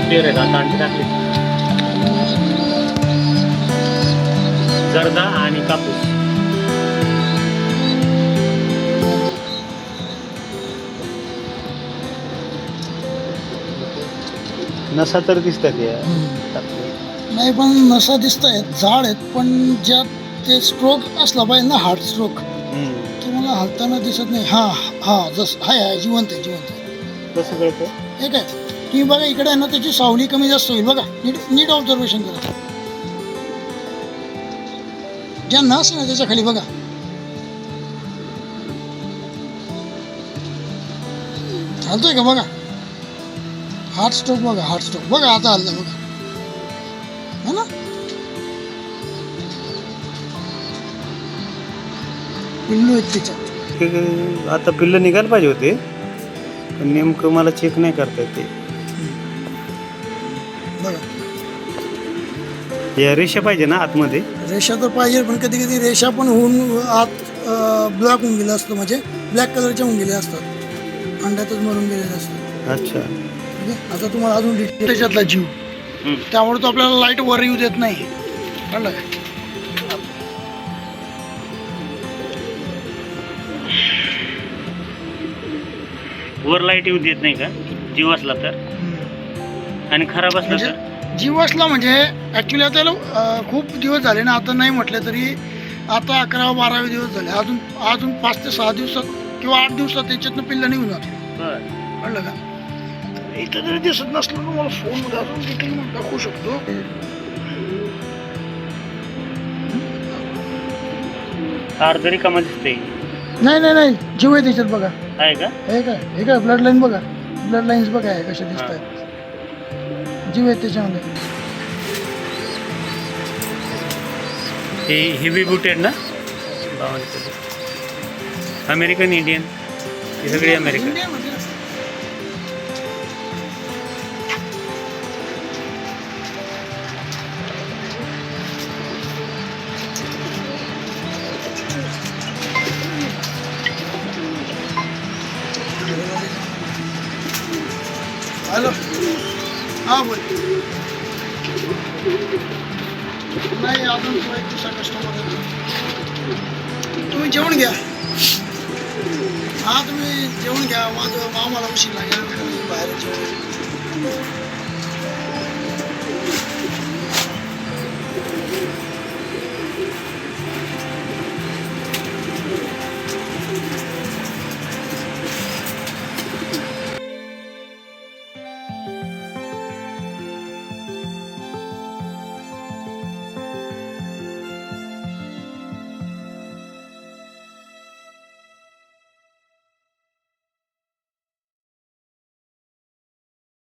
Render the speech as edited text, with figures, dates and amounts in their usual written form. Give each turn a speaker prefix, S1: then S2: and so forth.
S1: पेर आहेत आता आणखी टाकले. जर्दा आणि कापूस. नसा तर दिसतात या.
S2: नाही पण नसा दिसत आहेत, झाड आहेत, पण ज्यात ते स्ट्रोक असला पाहिजे ना, हार्ट स्ट्रोक, ते मला हलताना दिसत नाही. हा हा जसं हाय हाय जिवंत आहे, जिवंत आहे.
S1: कसं कळतं?
S2: हे काय तुम्ही बघा इकडे आहे ना, त्याची सावली कमी जास्त होईल बघा. नीट नीट ऑब्झर्वेशन करा. ज्या नस आहे ना त्याच्या खाली बघा, चालतोय का बघा. हार्ट स्ट्रोक बघा, हार्ट स्ट्रोक बघा, आता हल्ला बघा, है ना. पिल्लू आहेत त्याच्यात.
S1: आता पिल्लं निघायला पाहिजे होते, पण नेमकं मला चेक नाही करता येते.
S2: बघा
S1: या रेषा पाहिजे ना आतमध्ये.
S2: रेषा तर पाहिजे, पण कधी कधी रेषा पण होऊन आत ब्लॅक होऊन गेलं असतं, म्हणजे ब्लॅक कलरच्या होऊन गेले असतात, अंड्यातच मरून गेलेले असतात.
S1: अच्छा.
S2: ठीक आहे, आता तुम्हाला अजून डिटेल त्याच्यातला जीव, त्यामुळे तो आपल्याला लाईट वर येऊ देत नाही, कळलं का.
S1: वर लाईट येऊ देत नाही का जीव असला तर, आणि खराब असला तर.
S2: जीव असला म्हणजे ॲक्च्युली आता खूप दिवस झाले ना, आता नाही म्हटलं तरी आता 11-12 दिवस झाले, अजून 5 ते 6 दिवसात किंवा 8 दिवसात त्याच्यातनं पिल्लं निघून जातो. कळलं का. इथं जरी दिसत नसलं तर मला फोनमध्ये अजून डिटेल म्हणून दाखवू शकतो.
S1: अर्धरी कामा दिसते.
S2: नाही नाही नाही, जीव आहे त्याच्यात बघा.
S1: आहे का?
S2: हे काय ब्लड लाईन बघा, ब्लड लाईन्स बघा आहे कशा दिसत आहेत, जीव आहे त्याच्यामध्ये.
S1: हे हेवी बुटेड ना, अमेरिकन इंडियन, हे सगळे अमेरिकन.
S2: इंडियामध्ये हॅलो, हां बोल. नाही अजून तो एक दुसरा कस्टमर आहे, तुम्ही जेवण घ्या. हां तुम्ही जेवण घ्या, माझं आम्हाला उशीर लागेल, बाहेर जेवण.